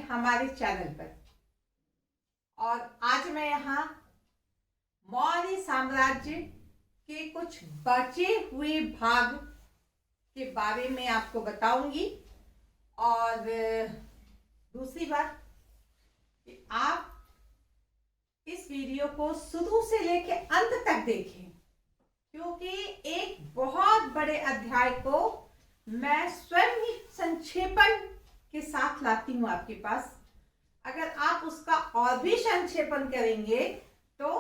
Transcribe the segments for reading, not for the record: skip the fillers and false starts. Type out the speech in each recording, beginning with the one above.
हमारे चैनल पर। और आज मैं यहाँ मौर्य साम्राज्य के कुछ बचे हुए भाग के बारे में आपको बताऊंगी। और दूसरी बात कि आप इस वीडियो को शुरू से लेकर अंत तक देखें, क्योंकि एक बहुत बड़े अध्याय को मैं स्वयं ही संक्षेपण के साथ लाती हूं आपके पास। अगर आप उसका और भी संक्षेपण करेंगे तो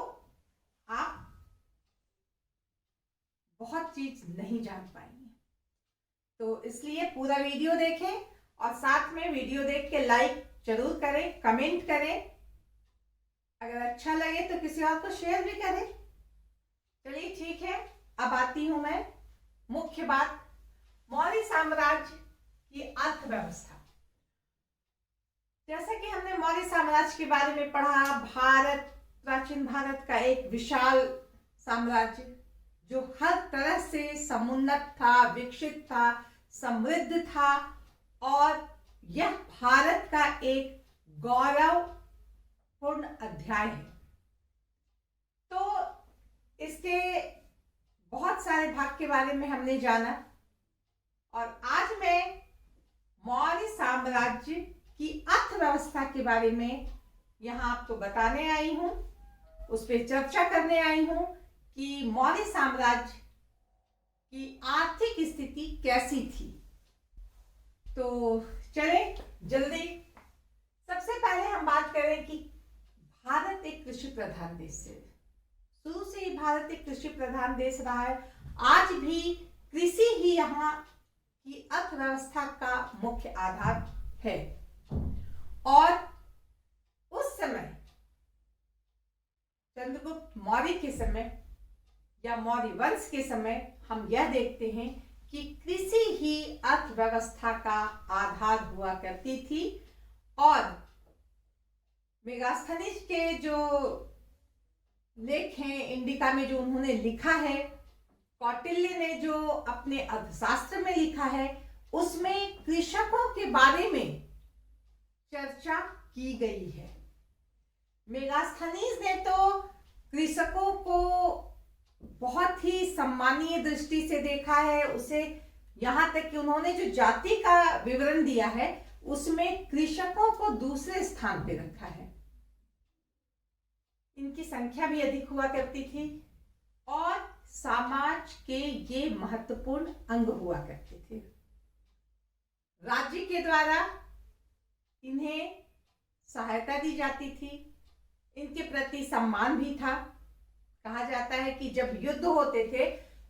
आप बहुत चीज नहीं जान पाएंगे। तो इसलिए पूरा वीडियो देखें और साथ में वीडियो देख के लाइक जरूर करें, कमेंट करें। अगर अच्छा लगे तो किसी और को शेयर भी करें। चलिए ठीक है, अब आती हूं मैं मुख्य बात, मौर्य साम्राज्य की अर्थव्यवस्था। जैसा कि हमने मौर्य साम्राज्य के बारे में पढ़ा, भारत, प्राचीन भारत का एक विशाल साम्राज्य जो हर तरह से समुन्नत था, विकसित था, समृद्ध था, और यह भारत का एक गौरवपूर्ण अध्याय है। तो इसके बहुत सारे भाग के बारे में हमने जाना, और आज मैं मौर्य साम्राज्य की अर्थव्यवस्था के बारे में यहाँ आपको बताने आई हूँ, उस पर चर्चा करने आई हूँ कि मौर्य साम्राज्य की आर्थिक स्थिति कैसी थी। तो चले जल्दी, सबसे पहले हम बात करें कि भारत एक कृषि प्रधान देश है। शुरू से ही भारत एक कृषि प्रधान देश रहा है। आज भी कृषि ही यहाँ की अर्थव्यवस्था का मुख्य आधार है। और उस समय चंद्रगुप्त मौर्य के समय या मौर्य वंश के समय हम यह देखते हैं कि कृषि ही अर्थव्यवस्था का आधार हुआ करती थी। और मेगास्थनीज के जो लेख हैं इंडिका में, जो उन्होंने लिखा है, कौटिल्य ने जो अपने अर्थशास्त्र में लिखा है, उसमें कृषकों के बारे में चर्चा की गई है। मेगास्थनीज ने तो कृषकों को बहुत ही सम्मानीय दृष्टि से देखा है। उसे यहां तक कि उन्होंने जो जाति का विवरण दिया है उसमें कृषकों को दूसरे स्थान पे रखा है। इनकी संख्या भी अधिक हुआ करती थी और समाज के ये महत्वपूर्ण अंग हुआ करते थे। राज्य के द्वारा इन्हें सहायता दी जाती थी, इनके प्रति सम्मान भी था। कहा जाता है कि जब युद्ध होते थे,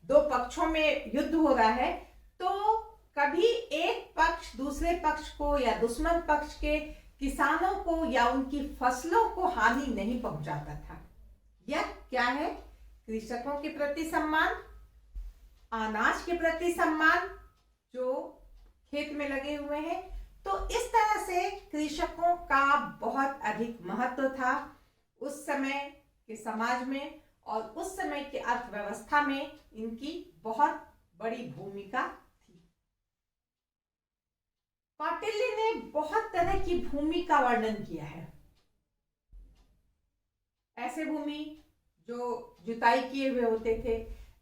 दो पक्षों में युद्ध हो रहा है, तो कभी एक पक्ष दूसरे पक्ष को या दुश्मन पक्ष के किसानों को या उनकी फसलों को हानि नहीं पहुंचाता था। यह क्या है? कृषकों के प्रति सम्मान, अनाज के प्रति सम्मान जो खेत में लगे हुए हैं। तो इस तरह से कृषकों का बहुत अधिक महत्व था उस समय के समाज में, और उस समय की अर्थव्यवस्था में इनकी बहुत बड़ी भूमिका थी। कौटिल्य ने बहुत तरह की भूमि का वर्णन किया है। ऐसे भूमि जो जुताई किए हुए होते थे,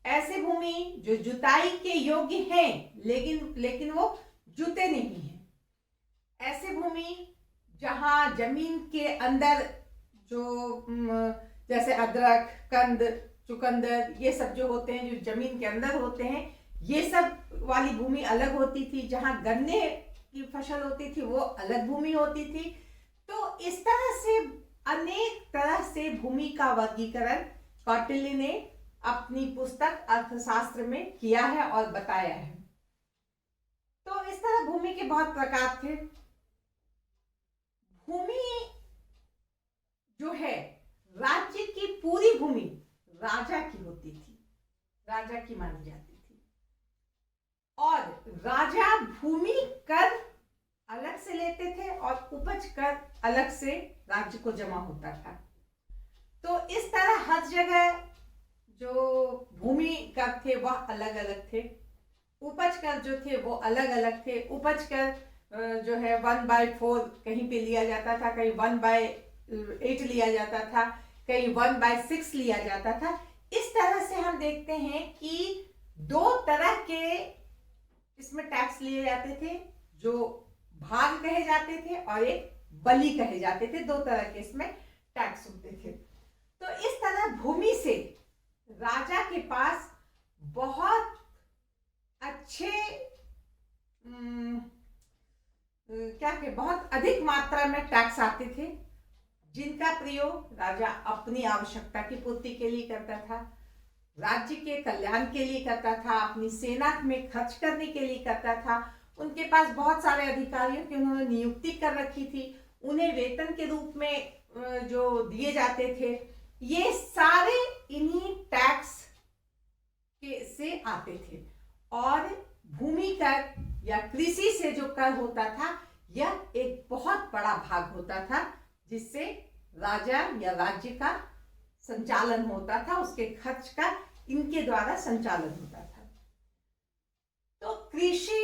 ऐसे भूमि जो जुताई के योग्य हैं लेकिन वो जुते नहीं हैं, ऐसे भूमि जहां जमीन के अंदर जो जैसे अदरक, कंद, चुकंदर, ये सब जो होते हैं, जो जमीन के अंदर होते हैं, ये सब वाली भूमि अलग होती थी। जहां गन्ने की फसल होती थी वो अलग भूमि होती थी। तो इस तरह से अनेक तरह से भूमि का वर्गीकरण कौटिल्य ने अपनी पुस्तक अर्थशास्त्र में किया है और बताया है। तो इस तरह भूमि के बहुत प्रकार थे। भूमि जो है, राज्य की पूरी भूमि राजा की होती थी, राजा की मानी जाती थी। और राजा भूमि कर अलग से लेते थे और उपज कर अलग से राज्य को जमा होता था। तो इस तरह हर जगह जो भूमि कर थे वह अलग अलग थे, उपज कर जो थे वो अलग अलग थे। उपज कर जो है 1/4 कहीं पे लिया जाता था, कहीं 1/8 लिया जाता था, कहीं 1/6 लिया जाता था। इस तरह से हम देखते हैं कि दो तरह के इसमें टैक्स लिए जाते थे, जो भाग कहे जाते थे और एक बलि कहे जाते थे। दो तरह के इसमें टैक्स होते थे। तो इस तरह भूमि से राजा के पास बहुत अच्छे क्या के बहुत अधिक मात्रा में टैक्स आते थे, जिनका प्रयोग राजा अपनी आवश्यकता की पूर्ति के लिए करता था, राज्य के कल्याण के लिए करता था, अपनी सेना में खर्च करने के लिए करता था। उनके पास बहुत सारे अधिकारियों की उन्होंने नियुक्ति कर रखी थी, उन्हें वेतन के रूप में जो दिए जाते थे, ये सारे इन्हीं टैक्स के से आते थे। और भूमि कर या कृषि से जो कर होता था, यह एक बहुत बड़ा भाग होता था, जिससे राजा या राज्य का संचालन होता था, उसके खर्च का इनके द्वारा संचालन होता था। तो कृषि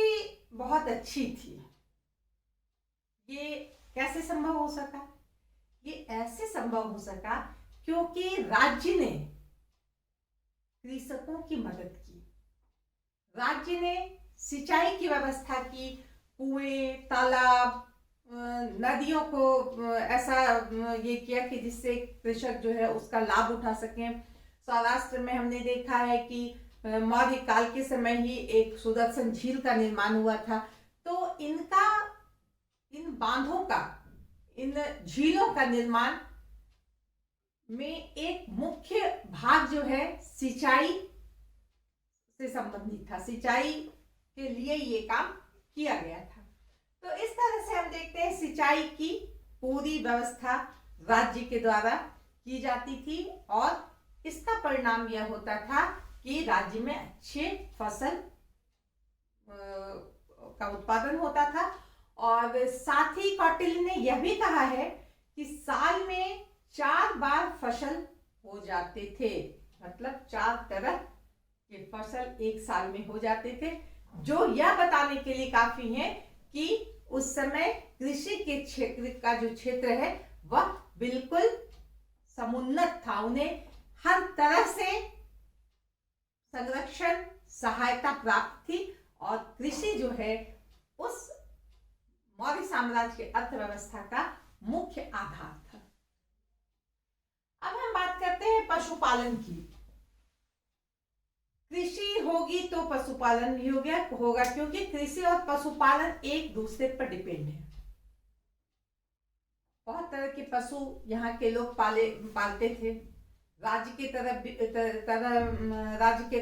बहुत अच्छी थी। ये कैसे संभव हो सका? ये ऐसे संभव हो सका क्योंकि राज्य ने कृषकों की मदद की। राज्य ने सिंचाई की व्यवस्था की, कुएं, तालाब, नदियों को ऐसा ये किया कि जिससे कृषक जो है उसका लाभ उठा सके। सौराष्ट्र में हमने देखा है कि मौर्य काल के समय ही एक सुदर्शन झील का निर्माण हुआ था। तो इन बांधों का, इन झीलों का निर्माण में एक मुख्य भाग जो है सिंचाई से संबंधित था। सिंचाई के लिए ये काम किया गया था। तो इस तरह से हम देखते हैं सिंचाई की पूरी व्यवस्था राज्य के द्वारा की जाती थी, और इसका परिणाम यह होता था कि राज्य में अच्छे फसल का उत्पादन होता था। और साथ ही कौटिल्य ने यह भी कहा है कि साल में 4 बार फसल हो जाते थे, मतलब 4 तरह के फसल एक साल में हो जाते थे, जो यह बताने के लिए काफी है कि उस समय कृषि के क्षेत्र का जो क्षेत्र है वह बिल्कुल समुन्नत था। उन्हें हर तरह से संरक्षण, सहायता प्राप्त थी, और कृषि जो है उस मौर्य साम्राज्य के अर्थव्यवस्था का मुख्य आधार था। अब हम बात करते हैं पशुपालन की। कृषि होगी तो पशुपालन भी होगा, क्योंकि कृषि और पशुपालन एक दूसरे पर डिपेंड है। बहुत तरह के पशु यहाँ के लोग पालते थे। राज्य की राज्य के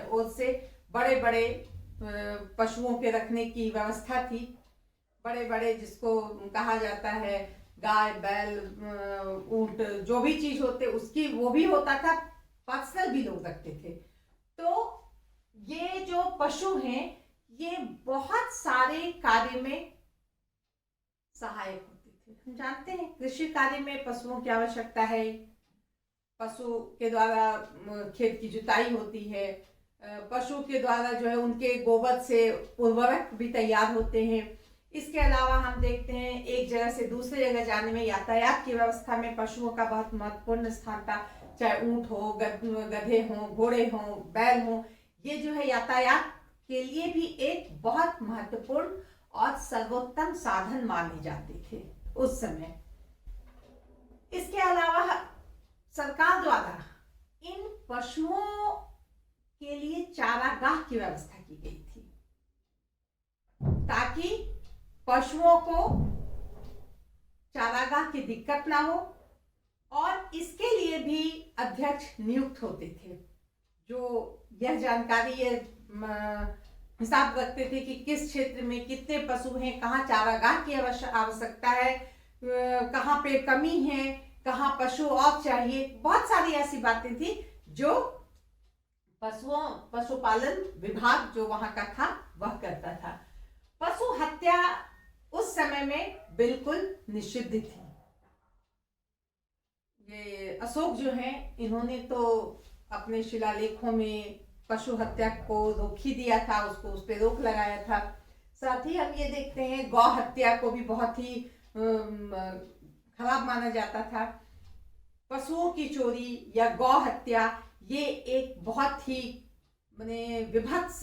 ओर से बड़े बड़े पशुओं के रखने की व्यवस्था थी। बड़े बड़े जिसको कहा जाता है गाय, बैल, ऊंट, जो भी चीज होते उसकी वो भी होता था, पर्सनल भी लोग रखते थे। तो ये जो पशु हैं ये बहुत सारे कार्य में सहायक होते थे। हम जानते हैं कृषि कार्य में पशुओं की आवश्यकता है। पशु के द्वारा खेत की जुताई होती है, पशु के द्वारा जो है उनके गोबर से उर्वरक भी तैयार होते हैं। इसके अलावा हम देखते हैं एक जगह से दूसरी जगह जाने में यातायात की व्यवस्था में पशुओं का बहुत महत्वपूर्ण स्थान था। चाहे ऊंट हो, गधे हो, घोड़े हो, बैल हो, ये जो है यातायात के लिए भी एक बहुत महत्वपूर्ण और सर्वोत्तम साधन माने जाते थे उस समय। इसके अलावा सरकार द्वारा इन पशुओं के लिए चारागाह की व्यवस्था की गई थी, ताकि पशुओं को चारागाह की दिक्कत ना हो। और इसके लिए भी अध्यक्ष नियुक्त होते थे, जो यह जानकारी हिसाब रखते थे कि किस क्षेत्र में कितने पशु हैं, कहाँ चारागाह की आवश्यकता है, कहाँ पे कमी है, कहाँ पशु और चाहिए। बहुत सारी ऐसी बातें थी जो पशुपालन विभाग जो वहां का था वह करता था। पशु हत्या उस समय में बिल्कुल निषिद्ध थी। ये अशोक जो हैं इन्होंने तो अपने शिलालेखों में पशु हत्या को रोक ही दिया था, उस पर रोक लगाया था। साथ ही हम ये देखते हैं गौ हत्या को भी बहुत ही खराब माना जाता था। पशुओं की चोरी या गौ हत्या ये एक बहुत ही माने विभत्स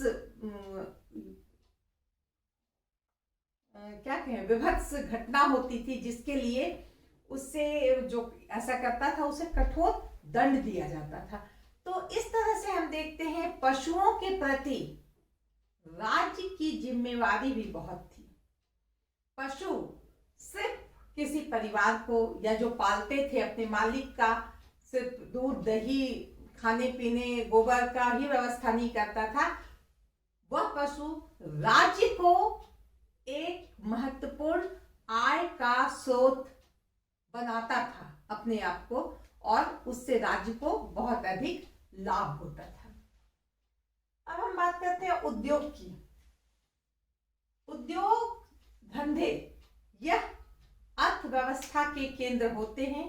क्या कहें विभत्स घटना होती थी, जिसके लिए उससे जो ऐसा करता था उसे कठोर दंड दिया जाता था। तो इस तरह से हम देखते हैं पशुओं के प्रति राज्य की जिम्मेवारी भी बहुत थी। पशु सिर्फ किसी परिवार को या जो पालते थे अपने मालिक का सिर्फ दूध दही खाने पीने गोबर का ही व्यवस्था नहीं करता था, वह पशु राज्य को एक महत्वपूर्ण आय का स्रोत बनाता था अपने आप को, और उससे राज्य को बहुत अधिक लाभ होता था। अब हम बात करते हैं उद्योग की। उद्योग धंधे यह अर्थव्यवस्था के केंद्र होते हैं,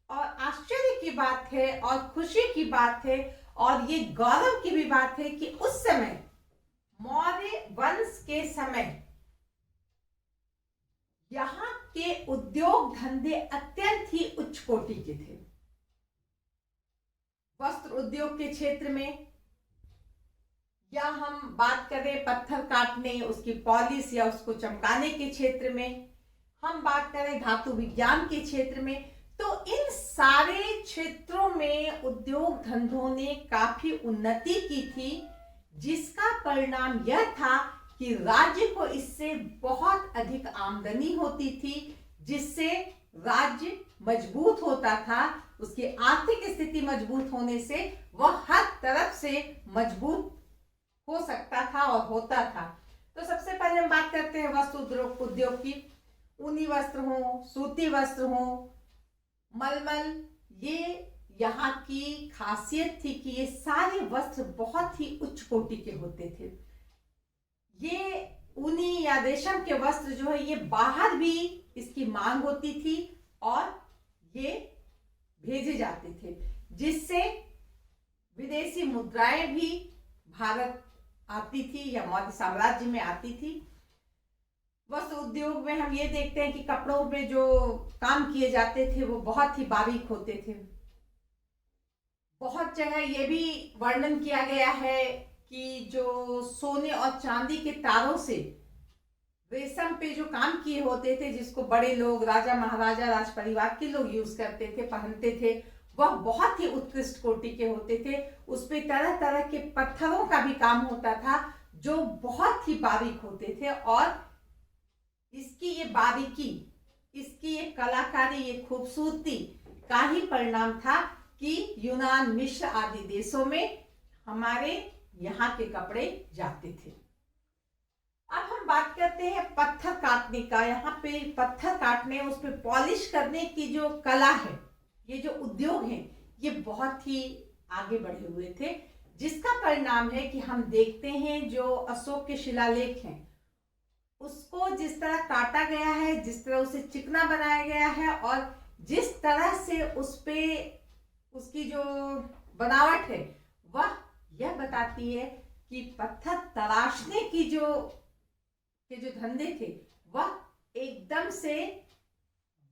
और आश्चर्य की बात है और खुशी की बात है और ये गौरव की भी बात है कि उस समय मौर्य वंश के समय यहाँ के उद्योग धंधे अत्यंत ही उच्च कोटि के थे। वस्त्र उद्योग के क्षेत्र में, या हम बात करें पत्थर काटने उसकी पॉलिश या उसको चमकाने के क्षेत्र में, हम बात करें धातु विज्ञान के क्षेत्र में, तो इन सारे क्षेत्रों में उद्योग धंधों ने काफी उन्नति की थी, जिसका परिणाम यह था कि राज्य को इससे बहुत अधिक आमदनी होती थी, जिससे राज्य मजबूत होता था। उसकी आर्थिक स्थिति मजबूत होने से वह हर तरफ से मजबूत हो सकता था और होता था। तो सबसे पहले हम बात करते हैं वस्त्र उद्योग की। ऊनी वस्त्र हो, सूती वस्त्र हो, मलमल, ये यहाँ की खासियत थी कि ये सारे वस्त्र बहुत ही उच्च कोटि के होते थे। ये ऊनी या रेशम के वस्त्र जो है ये बाहर भी इसकी मांग होती थी और ये भेजे जाते थे, जिससे विदेशी मुद्राएं भी भारत आती थी या मौर्य साम्राज्य में आती थी। वस्त्र उद्योग में हम ये देखते हैं कि कपड़ों में जो काम किए जाते थे वो बहुत ही बारीक होते थे। बहुत जगह ये भी वर्णन किया गया है कि जो सोने और चांदी के तारों से रेशम पे जो काम किए होते थे, जिसको बड़े लोग राजा महाराजा राज परिवार के लोग यूज करते थे, पहनते थे, वह बहुत ही उत्कृष्ट कोटि के होते थे। उस पे तरह तरह के पत्थरों का भी काम होता था जो बहुत ही बारीक होते थे, और इसकी ये बारीकी, इसकी ये कलाकारी, ये खूबसूरती का ही परिणाम था कि यूनान, मिस्र आदि देशों में हमारे यहाँ के कपड़े जाते थे। अब हम बात करते हैं पत्थर काटने का। यहाँ पे पत्थर काटने, उस पे पॉलिश करने की जो कला है, ये जो उद्योग है, ये बहुत ही आगे बढ़े हुए थे, जिसका परिणाम है कि हम देखते हैं जो अशोक के शिलालेख हैं उसको जिस तरह काटा गया है, जिस तरह उसे चिकना बनाया गया है, और जिस तरह से उस पे उसकी जो बनावट है वह यह बताती है कि पत्थर तराशने की जो धंधे थे वह एकदम से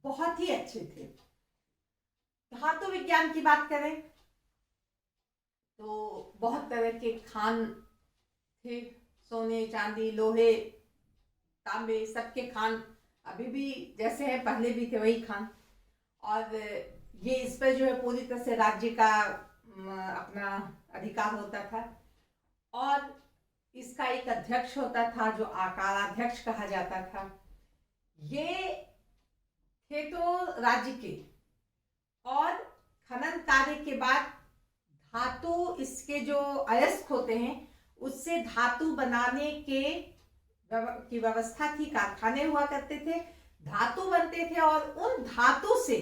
बहुत ही अच्छे थे। धातु विज्ञान की बात करें तो बहुत तरह के खान थे, सोने चांदी लोहे तांबे सबके खान अभी भी जैसे हैं पहले भी थे वही खान, और ये इस पर जो है पूरी तरह से राज्य का अपना अधिकार होता था, और इसका एक अध्यक्ष होता था जो आकाराध्यक्ष कहा जाता था। ये थे तो राज्य के, और खनन कार्य के बाद धातु, इसके जो अयस्क होते हैं उससे धातु बनाने की व्यवस्था थी, कारखाने हुआ करते थे, धातु बनते थे, और उन धातु से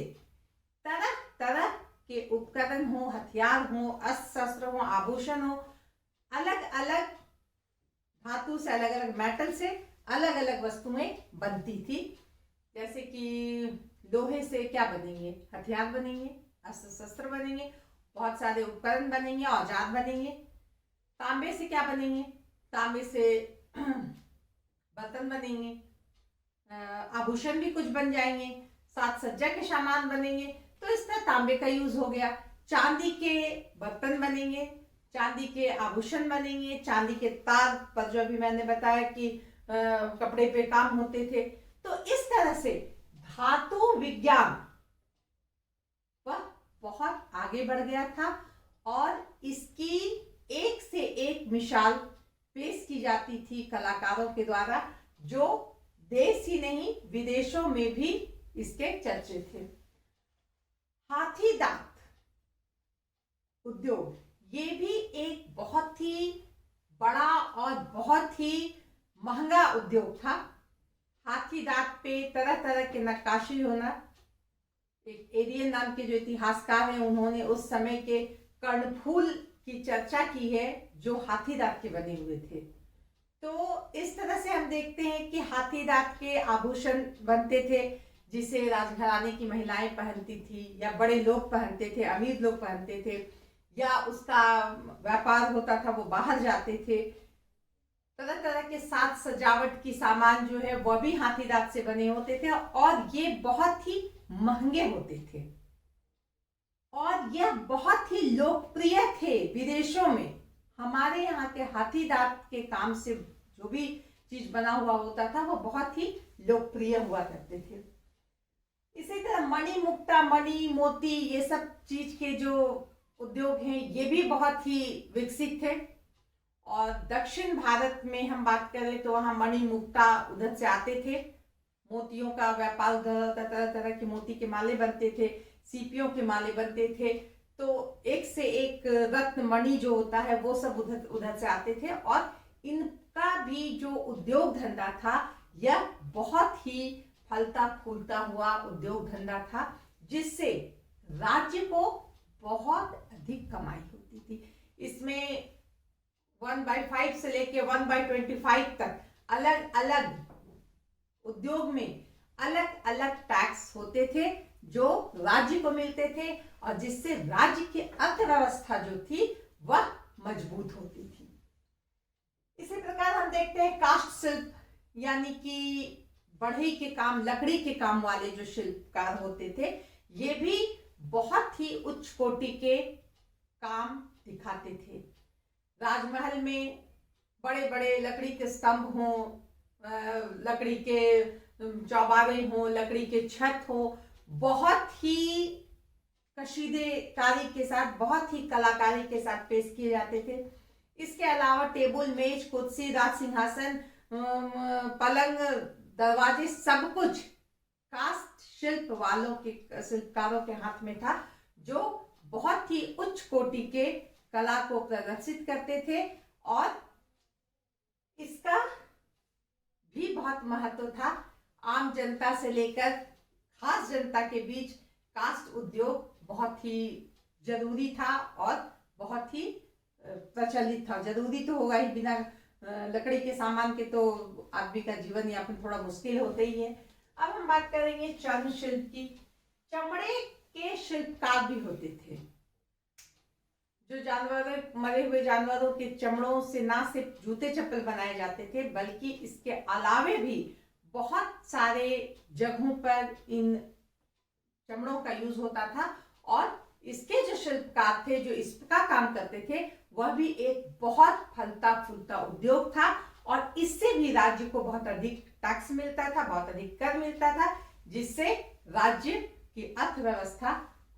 तरह तरह के उपकरण हो, हथियार हो, अस्त्र शस्त्र हो, आभूषण हो, अलग अलग धातु से, अलग अलग मेटल से अलग अलग वस्तुएं बनती थी। जैसे कि लोहे से क्या बनेंगे, हथियार बनेंगे, अस्त्र शस्त्र बनेंगे, बहुत सारे उपकरण बनेंगे, औजार बनेंगे। तांबे से क्या बनेंगे, तांबे से बर्तन बनेंगे, आभूषण भी कुछ बन जाएंगे, साज सज्जा के सामान बनेंगे। तो इस तरह तांबे का यूज हो गया। चांदी के बर्तन बनेंगे, चांदी के आभूषण बनेंगे, चांदी के तार पर जो अभी मैंने बताया कि कपड़े पे काम होते थे। तो इस तरह से धातु विज्ञान वह बहुत आगे बढ़ गया था और इसकी एक से एक मिसाल पेश की जाती थी कलाकारों के द्वारा, जो देश ही नहीं विदेशों में भी इसके चर्चे थे। हाथी दांत उद्योग ये भी एक बहुत ही बड़ा और बहुत ही महंगा उद्योग था। हाथी दांत पे तरह तरह के नक्काशी होना। एक एरियन नाम के जो इतिहासकार हैं उन्होंने उस समय के कर्णफूल की चर्चा की है जो हाथी दांत के बने हुए थे। तो इस तरह से हम देखते हैं कि हाथी दांत के आभूषण बनते थे जिसे राजघराने की महिलाएं पहनती थी या बड़े लोग पहनते थे, अमीर लोग पहनते थे, या उसका व्यापार होता था वो बाहर जाते थे। तरह तरह के साज सजावट की सामान जो है वह भी हाथी दांत से बने होते थे और ये बहुत ही महंगे होते थे और यह बहुत ही लोकप्रिय थे विदेशों में। हमारे यहाँ के हाथी दांत के काम से जो भी चीज बना हुआ होता था वो बहुत ही लोकप्रिय हुआ करते थे। इसी तरह मणि मुक्ता, मणि मोती, ये सब चीज के जो उद्योग हैं ये भी बहुत ही विकसित थे। और दक्षिण भारत में हम बात करें तो वहाँ मणि मुक्ता उधर से आते थे, मोतियों का व्यापार उधर होता, तरह तरह के मोती के माले बनते थे, सीपियों के माले बनते थे। तो एक से एक रत्न मणि जो होता है वो सब उधर उधर से आते थे और इनका भी जो उद्योग धंधा था यह बहुत ही फलता फूलता हुआ उद्योग धंधा था, जिससे राज्य को बहुत अधिक कमाई होती थी। इसमें 1/5 से लेके 1/25 तक अलग अलग उद्योग में अलग अलग टैक्स होते थे जो राज्य को मिलते थे और जिससे राज्य की अर्थव्यवस्था जो थी वह मजबूत होती थी। इसी प्रकार हम देखते हैं काष्ठ शिल्प, यानी कि बढ़ई के काम, लकड़ी के काम वाले जो शिल्पकार होते थे ये भी बहुत ही उच्च कोटि के काम दिखाते थे। राजमहल में बड़े बड़े लकड़ी के स्तंभ हों, लकड़ी के चौबारे हों, लकड़ी के छत हो, बहुत ही कशीदेकारी के साथ, बहुत ही कलाकारी के साथ पेश किए जाते थे। इसके अलावा टेबल, मेज, कुर्सी, राज सिंहासन, पलंग, दरवाजे, सब कुछ काष्ठ शिल्प वालों के, शिल्पकारों के हाथ में था, जो बहुत ही उच्च कोटि के कला को प्रदर्शित करते थे और इसका भी बहुत महत्व था। आम जनता से लेकर खास जनता के बीच काष्ठ उद्योग बहुत ही जरूरी था और बहुत ही प्रचलित था। जरूरी तो होगा ही, बिना लकड़ी के सामान के तो आदमी का जीवन यापन थोड़ा मुश्किल होता ही है। अब हम बात करेंगे चर्म शिल्प की। चमड़े के शिल्पकार भी होते थे, जो जानवर, मरे हुए जानवरों के चमड़ों से ना सिर्फ जूते चप्पल बनाए जाते थे बल्कि इसके अलावे भी बहुत सारे जगहों पर इन चमड़ों का यूज होता था और इसके जो शिल्पकार थे, जो इसका काम करते थे, वह भी एक बहुत फलता फूलता उद्योग था और इससे भी राज्य को बहुत अधिक टैक्स मिलता था, बहुत अधिक कर मिलता था, जिससे राज्य की अर्थव्यवस्था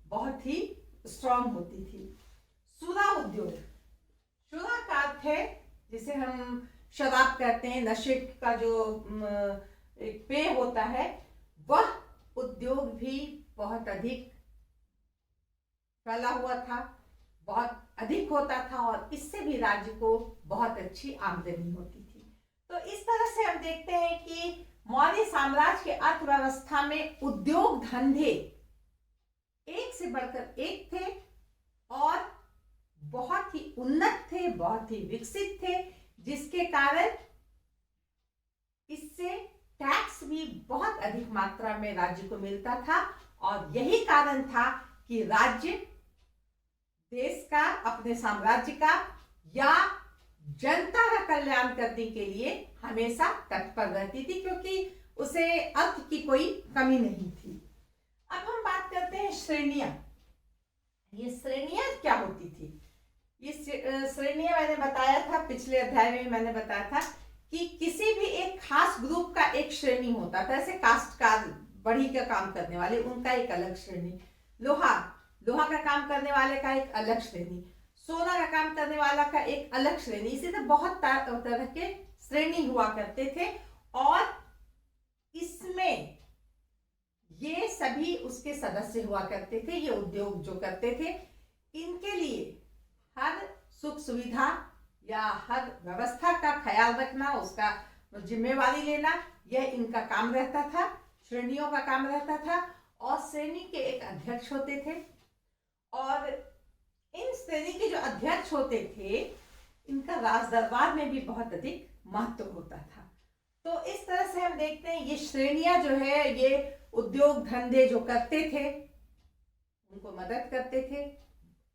बहुत ही स्ट्रांग होती थी। सुरा उद्योग, सुरा का अर्थ है जिसे हम शराब कहते हैं, नशे का जो एक पेय होता है, वह उद्योग भी बहुत अधिक फैला हुआ था, बहुत अधिक होता था और इससे भी राज्य को बहुत अच्छी आमदनी होती थी। तो इस तरह से हम देखते हैं कि मौर्य साम्राज्य के अर्थव्यवस्था में उद्योग धंधे एक से बढ़कर एक थे और बहुत ही उन्नत थे, बहुत ही विकसित थे, जिसके कारण इससे टैक्स भी बहुत अधिक मात्रा में राज्य को मिलता था और यही कारण था कि राज्य देश का, अपने साम्राज्य का या जनता का कल्याण करने के लिए हमेशा तत्पर रहती थी, क्योंकि उसे अर्थ की कोई कमी नहीं थी। अब हम बात करते हैं श्रेणियां। ये श्रेणियां क्या होती थी? ये श्रेणियां मैंने बताया था, पिछले अध्याय में मैंने बताया था कि किसी भी एक खास ग्रुप का एक श्रेणी होता था। जैसे काश्तकार, बढ़ी का काम करने वाले, उनका एक अलग श्रेणी। लोहा का काम करने वाले का एक अलग श्रेणी। सोना का काम करने वाला का एक अलग श्रेणी। इसी तरह बहुत तरह के श्रेणी हुआ करते थे, और इसमें ये सभी उसके सदस्य हुआ करते थे। ये उद्योग जो करते थे, इनके लिए हर सुख सुविधा या हर व्यवस्था का ख्याल रखना, उसका जिम्मेवारी लेना, यह इनका काम रहता था, श्रेणियों का काम रहता था। और श्रेणी के एक अध्यक्ष होते थे, और इन श्रेणी के जो अध्यक्ष होते थे, इनका राज दरबार में भी बहुत अधिक महत्व होता था। तो इस तरह से हम देखते हैं ये श्रेणियां जो है, ये उद्योग धंधे जो करते थे उनको मदद करते थे,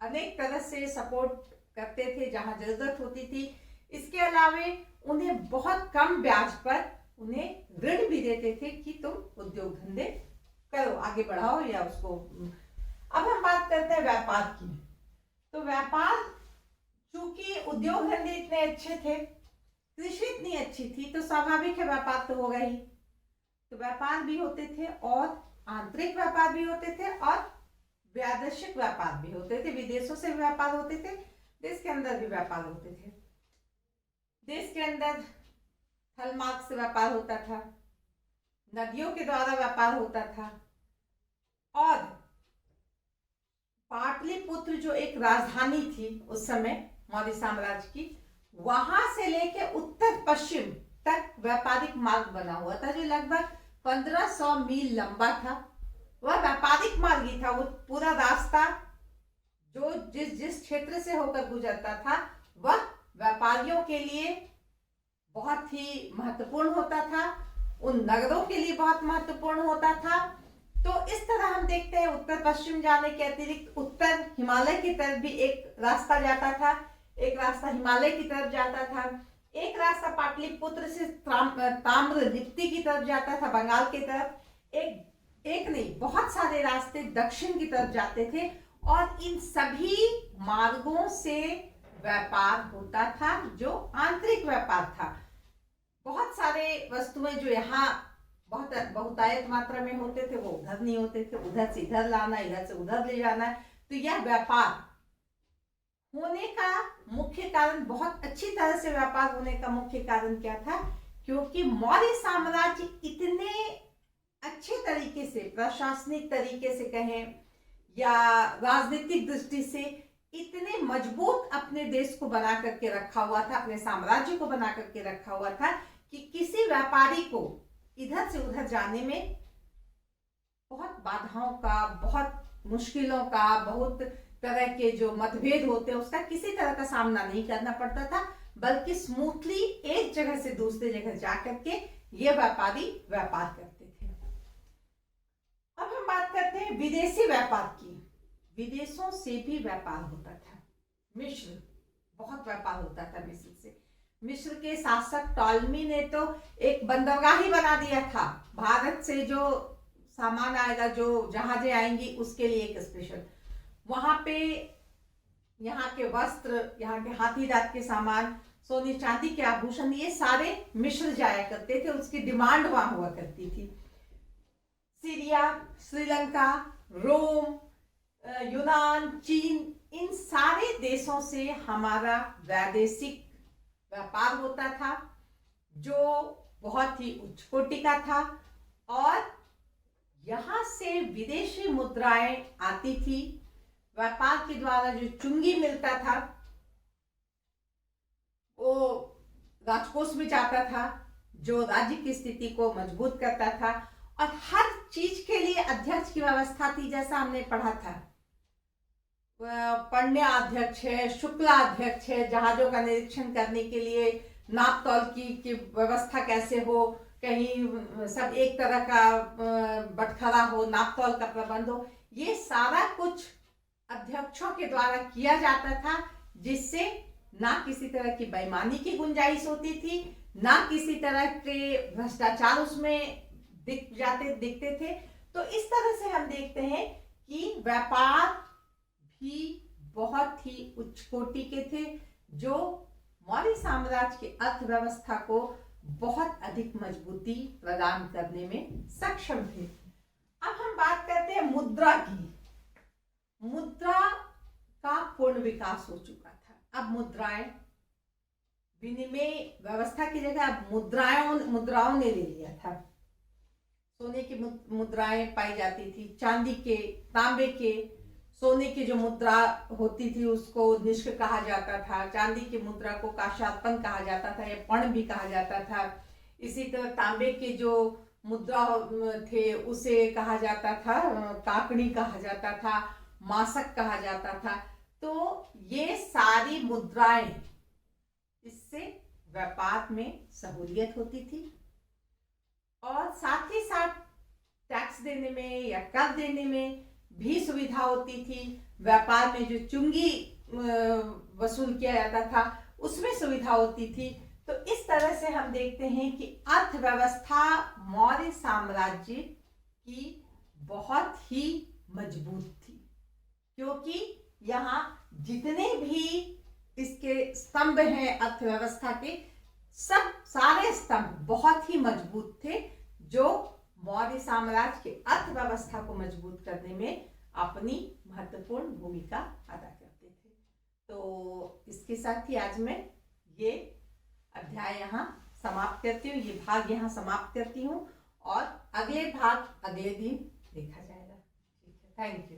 अनेक तरह से सपोर्ट करते थे जहां जरूरत होती थी। इसके अलावे उन्हें बहुत कम ब्याज पर उन्हें ऋण भी देते थे कि तुम उद्योग धंधे करो, आगे बढ़ाओ या उसको। अब हम बात करते हैं व्यापार की। तो व्यापार, चूंकि उद्योग धंधे इतने अच्छे थे, कृषि इतनी अच्छी थी, तो स्वाभाविक है व्यापार तो होगा ही। तो व्यापार भी होते थे, और आंतरिक व्यापार भी होते थे, और व्यावसायिक व्यापार भी होते थे। विदेशों से व्यापार होते थे, देश के अंदर भी व्यापार होते थे। देश के अंदर थल मार्ग से व्यापार होता था, नदियों के द्वारा व्यापार होता था, और पाटलिपुत्र जो एक राजधानी थी उस समय मौर्य साम्राज्य की, वहां से लेके उत्तर पश्चिम तक व्यापारिक मार्ग बना हुआ था, जो लगभग 1500 मील लंबा था। वह व्यापारिक मार्ग ही था। वो पूरा रास्ता जो जिस क्षेत्र से होकर गुजरता था, वह व्यापारियों के लिए बहुत ही महत्वपूर्ण होता था, उन नगरों के लिए बहुत महत्वपूर्ण होता था। तो इस तरह हम देखते हैं उत्तर पश्चिम जाने के अतिरिक्त उत्तर हिमालय की तरफ भी एक रास्ता जाता था, एक रास्ता हिमालय की तरफ जाता था, एक रास्ता पाटलिपुत्र से ताम्रलिप्ति की तरफ जाता था, बंगाल की तरफ। एक नहीं, बहुत सारे रास्ते दक्षिण की तरफ जाते थे, और इन सभी मार्गों से व्यापार होता था, जो आंतरिक व्यापार था। बहुत सारे वस्तुएं जो यहाँ बहुतायत मात्रा में होते थे, वो उधर नहीं होते थे। उधर से इधर लाना, इधर से उधर ले जाना। तो यह व्यापार होने का मुख्य कारण, बहुत अच्छी तरह से व्यापार होने का मुख्य कारण क्या था? क्योंकि मौर्य साम्राज्य इतने अच्छे तरीके से, प्रशासनिक तरीके से कहें या राजनीतिक दृष्टि से, इतने मजबूत अपने देश को बना करके रखा हुआ था, अपने साम्राज्य को बना करके रखा हुआ था, कि किसी व्यापारी को इधर से उधर जाने में बहुत बाधाओं का, बहुत मुश्किलों का, बहुत तरह के जो मतभेद होते हैं उसका किसी तरह का सामना नहीं करना पड़ता था, बल्कि स्मूथली एक जगह से दूसरी जगह जाकर के ये व्यापारी व्यापार करते थे। अब हम बात करते हैं विदेशी व्यापार की। विदेशों से भी व्यापार होता था। मिस्र, बहुत व्यापार होता था मिस्र से। मिस्र के शासक टॉलमी ने तो एक बंदरगाह ही बना दिया था। भारत से जो सामान आएगा, जो जहाजें आएंगी, उसके लिए एक स्पेशल, वहां पे यहाँ के वस्त्र, यहाँ के हाथी दांत के सामान, सोने चांदी के आभूषण, ये सारे मिस्र जाया करते थे। उसकी डिमांड वहां हुआ करती थी। सीरिया, श्रीलंका, रोम, यूनान, चीन, इन सारे देशों से हमारा वैदेशिक व्यापार होता था, जो बहुत ही उच्च कोटि का था। और यहां से विदेशी मुद्राएं आती थी। व्यापार के द्वारा जो चुंगी मिलता था, वो राजकोष में जाता था, जो राज्य की स्थिति को मजबूत करता था। और हर चीज के लिए अध्यक्ष की व्यवस्था थी, जैसा हमने पढ़ा था। पण्याध्यक्ष है, शुक्लाध्यक्ष है, जहाजों का निरीक्षण करने के लिए नाप तौल की व्यवस्था कैसे हो, कहीं सब एक तरह का बटखरा हो, नाप तौल का प्रबंध हो, ये सारा कुछ अध्यक्षों के द्वारा किया जाता था, जिससे ना किसी तरह की बेईमानी की गुंजाइश होती थी, ना किसी तरह के भ्रष्टाचार उसमें दिखते थे। तो इस तरह से हम देखते हैं कि व्यापार भी बहुत ही उच्च कोटि के थे, जो मौर्य साम्राज्य की अर्थव्यवस्था को बहुत अधिक मजबूती प्रदान करने में सक्षम थे। अब हम बात करते हैं मुद्रा की। मुद्रा का पूर्ण विकास हो चुका था। अब मुद्राएं, विनिमय व्यवस्था की जगह अब मुद्राओं ने ले लिया था। सोने की मुद्राएं पाई जाती थी, चांदी के, तांबे के, सोने की जो मुद्रा होती थी उसको निष्क कहा जाता था, चांदी की मुद्रा को काशात्पन कहा जाता था या पण भी कहा जाता था। इसी तरह तांबे के जो मुद्रा थे उसे कहा जाता था काकड़ी कहा जाता था, मासक कहा जाता था। तो ये सारी मुद्राएं, इससे व्यापार में सहूलियत होती थी और साथ ही साथ टैक्स देने में या कर देने में भी सुविधा होती थी। व्यापार में जो चुंगी वसूल किया जाता था उसमें सुविधा होती थी। तो इस तरह से हम देखते हैं कि अर्थव्यवस्था मौर्य साम्राज्य की बहुत ही मजबूत थी, क्योंकि यहाँ जितने भी इसके स्तंभ हैं अर्थव्यवस्था के, सब सारे स्तंभ बहुत ही मजबूत थे, जो मौर्य साम्राज्य की अर्थव्यवस्था को मजबूत करने में अपनी महत्वपूर्ण भूमिका अदा करते थे। तो इसके साथ ही आज मैं ये अध्याय यहाँ समाप्त करती हूँ, ये भाग यहाँ समाप्त करती हूँ और अगले भाग अगले दिन देखा जाएगा। ठीक है, थैंक यू।